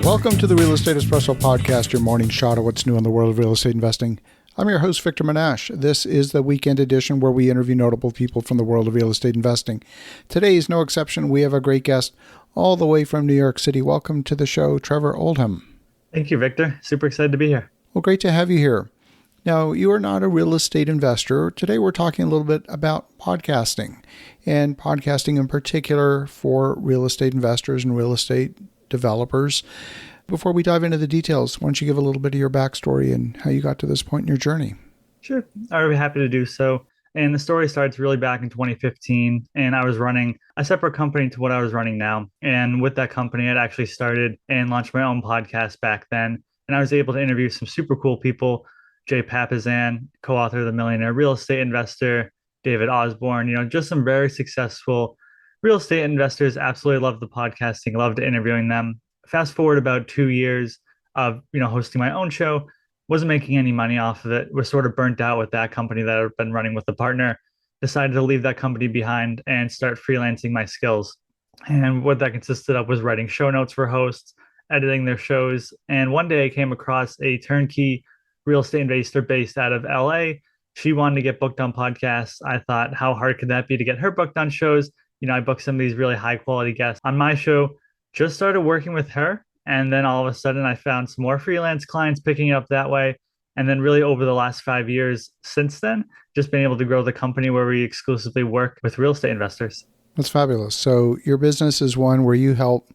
Welcome to the Real Estate Espresso Podcast, your morning shot of what's new in the world of real estate investing. I'm your host, Victor Menasce. This is the weekend edition where we interview notable people from the world of real estate investing. Today is no exception. We have a great guest all the way from New York City. Welcome to the show, Trevor Oldham. Thank you, Victor. Super excited to be here. Well, great to have you here. Now, you are not a real estate investor. Today, we're talking a little bit about podcasting, and podcasting in particular for real estate investors and real estate developers. Before we dive into the details, why don't you give a little bit of your backstory and how you got to this point in your journey? Sure. I would be happy to do so. And the story starts really back in 2015. And I was running a separate company to what I was running now. And with that company, I'd actually started and launched my own podcast back then. And I was able to interview some super cool people. Jay Papasan, co-author of The Millionaire Real Estate Investor, David Osborne, just some very successful real estate investors. Absolutely loved the podcasting, loved interviewing them. Fast forward about 2 years of, hosting my own show, wasn't making any money off of it, was sort of burnt out with that company that I've been running with a partner, decided to leave that company behind and start freelancing my skills. And what that consisted of was writing show notes for hosts, editing their shows. And one day I came across a turnkey real estate investor based out of LA. She wanted to get booked on podcasts. I thought, how hard could that be to get her booked on shows? I booked some of these really high quality guests on my show, just started working with her. And then all of a sudden I found some more freelance clients picking it up that way. And then really over the last 5 years since then, just been able to grow the company where we exclusively work with real estate investors. That's fabulous. So your business is one where you help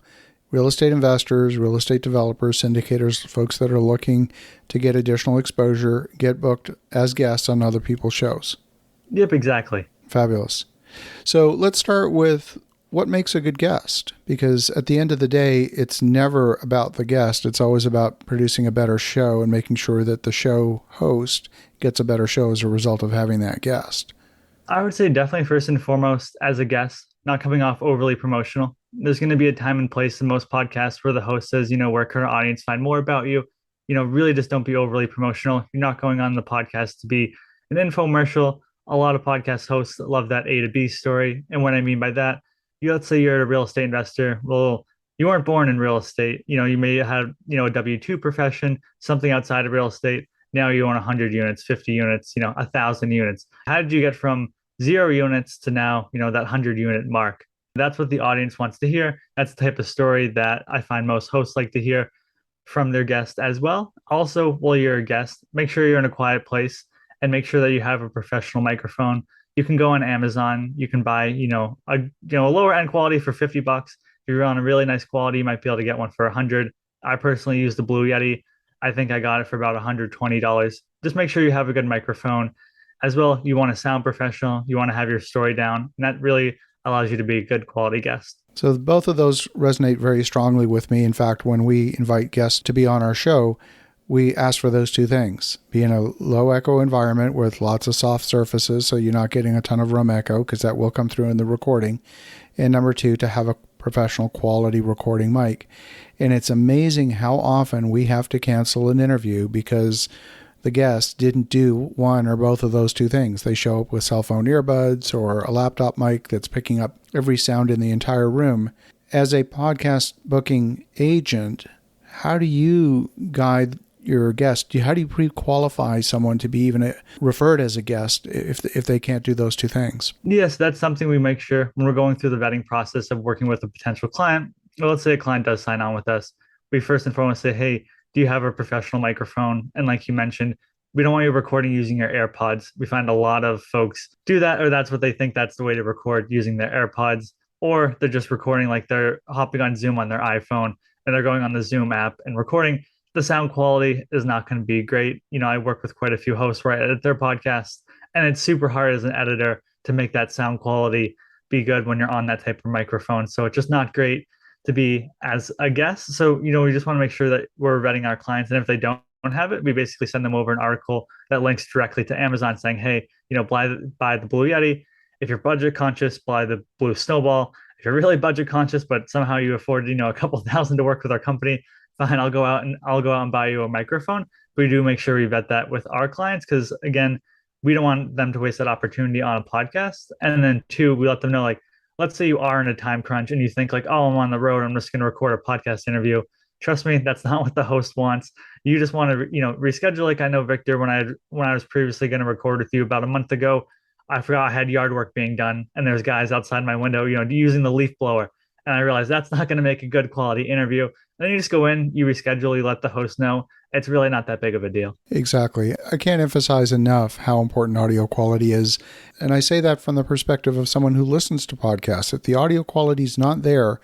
real estate investors, real estate developers, syndicators, folks that are looking to get additional exposure, get booked as guests on other people's shows. Yep, exactly. Fabulous. So let's start with what makes a good guest, because at the end of the day, it's never about the guest. It's always about producing a better show and making sure that the show host gets a better show as a result of having that guest. I would say definitely first and foremost as a guest, not coming off overly promotional. There's going to be a time and place in most podcasts where the host says, where can our audience find more about you? Really just don't be overly promotional. You're not going on the podcast to be an infomercial. A lot of podcast hosts love that A to B story. And what I mean by that, let's say you're a real estate investor. Well, you weren't born in real estate. You may have, a W-2 profession, something outside of real estate. Now you own 100 units, 50 units, 1,000 units. How did you get from 0 units to now, that 100 unit mark? That's what the audience wants to hear. That's the type of story that I find most hosts like to hear from their guest as well. Also, while you're a guest, make sure you're in a quiet place and make sure that you have a professional microphone. You can go on Amazon. You can buy, a lower end quality for $50. If you're on a really nice quality, you might be able to get one for $100. I personally use the Blue Yeti. I think I got it for about $120. Just make sure you have a good microphone. As well, you want to sound professional. You want to have your story down. And that really allows you to be a good quality guest. So both of those resonate very strongly with me. In fact, when we invite guests to be on our show, we ask for those two things: be in a low echo environment with lots of soft surfaces so you're not getting a ton of room echo, because that will come through in the recording. And number two, to have a professional quality recording mic. And it's amazing how often we have to cancel an interview because the guest didn't do one or both of those two things. They show up with cell phone earbuds or a laptop mic that's picking up every sound in the entire room. As a podcast booking agent, how do you guide your guest? How do you pre-qualify someone to be even referred as a guest if they can't do those two things? Yes, that's something we make sure when we're going through the vetting process of working with a potential client. Well, let's say a client does sign on with us. We first and foremost say, hey, do you have a professional microphone? And like you mentioned, we don't want you recording using your AirPods. We find a lot of folks do that, or that's what they think that's the way to record, using their AirPods, or they're just recording like they're hopping on Zoom on their iPhone and they're going on the Zoom app and recording. The sound quality is not going to be great. I work with quite a few hosts where I edit their podcasts, and it's super hard as an editor to make that sound quality be good when you're on that type of microphone. So it's just not great to be as a guest. So, we just want to make sure that we're vetting our clients. And if they don't have it, we basically send them over an article that links directly to Amazon saying, hey, buy the Blue Yeti. If you're budget conscious, buy the Blue Snowball. If you're really budget conscious, but somehow you afford, a couple thousand to work with our company, fine, I'll go out and buy you a microphone. But we do make sure we vet that with our clients, because again, we don't want them to waste that opportunity on a podcast. And then two, we let them know, like, let's say you are in a time crunch and you think like, oh, I'm on the road, I'm just going to record a podcast interview. Trust me, that's not what the host wants. You just want to, reschedule. Like I know Victor, when I was previously going to record with you about a month ago, I forgot I had yard work being done, and there's guys outside my window, using the leaf blower, and I realized that's not going to make a good quality interview. And then you just go in, you reschedule, you let the host know. It's really not that big of a deal. Exactly. I can't emphasize enough how important audio quality is. And I say that from the perspective of someone who listens to podcasts. If the audio quality is not there,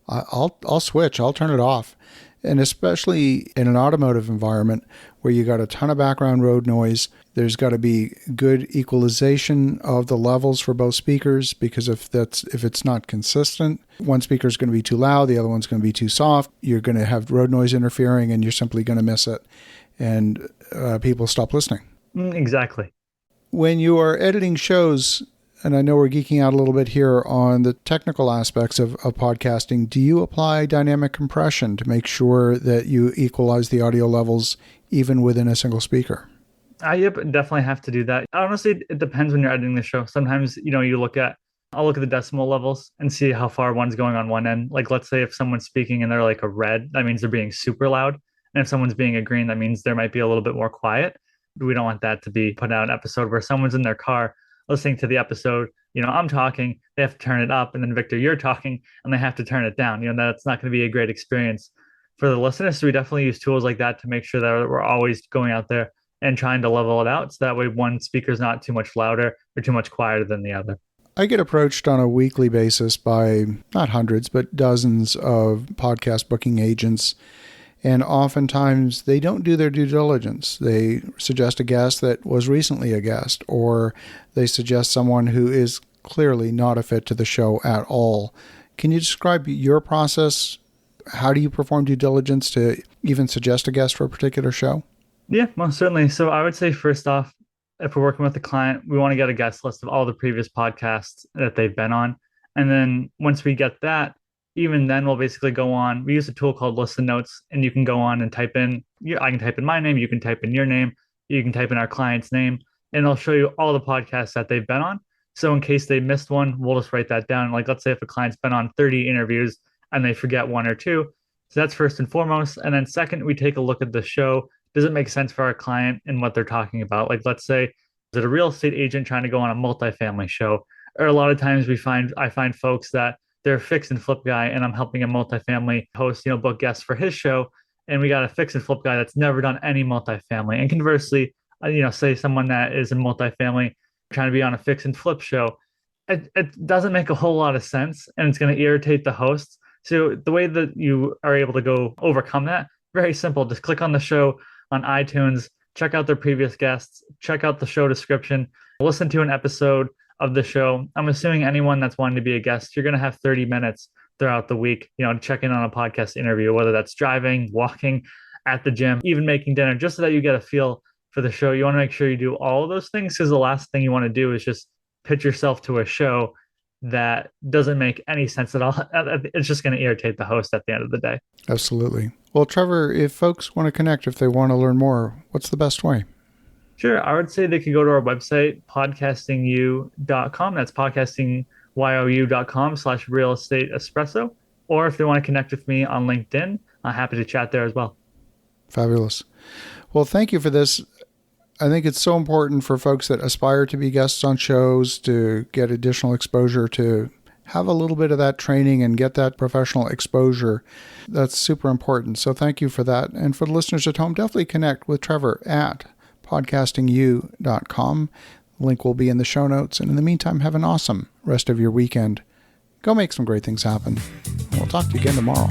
I'll switch. I'll turn it off. And especially in an automotive environment where you got a ton of background road noise, there's got to be good equalization of the levels for both speakers, because if it's not consistent, one speaker is going to be too loud, the other one's going to be too soft. You're going to have road noise interfering, and you're simply going to miss it, and people stop listening. Exactly. When you are editing shows, and I know we're geeking out a little bit here on the technical aspects of podcasting, do you apply dynamic compression to make sure that you equalize the audio levels even within a single speaker? Yep, definitely have to do that. Honestly, it depends when you're editing the show. Sometimes, I'll look at the decimal levels and see how far one's going on one end. Like, let's say if someone's speaking and they're like a red, that means they're being super loud. And if someone's being a green, that means there might be a little bit more quiet. We don't want that to be put out an episode where someone's in their car listening to the episode. I'm talking, they have to turn it up, and then Victor, you're talking, and they have to turn it down. That's not going to be a great experience for the listeners. So we definitely use tools like that to make sure that we're always going out there and trying to level it out, so that way one speaker's not too much louder or too much quieter than the other. I get approached on a weekly basis by not hundreds, but dozens of podcast booking agents. And oftentimes they don't do their due diligence. They suggest a guest that was recently a guest, or they suggest someone who is clearly not a fit to the show at all. Can you describe your process? How do you perform due diligence to even suggest a guest for a particular show? Yeah, most certainly. So I would say, first off, if we're working with a client, we want to get a guest list of all the previous podcasts that they've been on. And then once we get that, even then we'll basically go on. We use a tool called Listen Notes, and you can go on and type in, I can type in my name, you can type in your name, you can type in our client's name, and it'll show you all the podcasts that they've been on. So in case they missed one, we'll just write that down. Like, let's say if a client's been on 30 interviews and they forget one or two. So that's first and foremost. And then second, we take a look at the show. Does it make sense for our client and what they're talking about? Like, let's say, is it a real estate agent trying to go on a multifamily show? Or a lot of times I find folks that they're a fix and flip guy, and I'm helping a multifamily host, book guests for his show. And we got a fix and flip guy that's never done any multifamily. And conversely, say someone that is in multifamily trying to be on a fix and flip show. It doesn't make a whole lot of sense, and it's going to irritate the hosts. So the way that you are able to go overcome that, very simple. Just click on the show on iTunes, check out their previous guests, check out the show description, listen to an episode of the show. I'm assuming anyone that's wanting to be a guest, you're going to have 30 minutes throughout the week, to check in on a podcast interview, whether that's driving, walking, at the gym, even making dinner, just so that you get a feel for the show. You want to make sure you do all of those things, because the last thing you want to do is just pitch yourself to a show that doesn't make any sense at all. It's just going to irritate the host at the end of the day. Absolutely. Well, Trevor, if folks want to connect, if they want to learn more, what's the best way? Sure. I would say they could go to our website, podcastingyou.com. That's podcastingyou.com/real estate espresso. Or if they want to connect with me on LinkedIn, I'm happy to chat there as well. Fabulous. Well, thank you for this. I think it's so important for folks that aspire to be guests on shows to get additional exposure, to have a little bit of that training and get that professional exposure. That's super important. So thank you for that. And for the listeners at home, definitely connect with Trevor at podcastingyou.com. Link will be in the show notes. And in the meantime, have an awesome rest of your weekend. Go make some great things happen. We'll talk to you again tomorrow.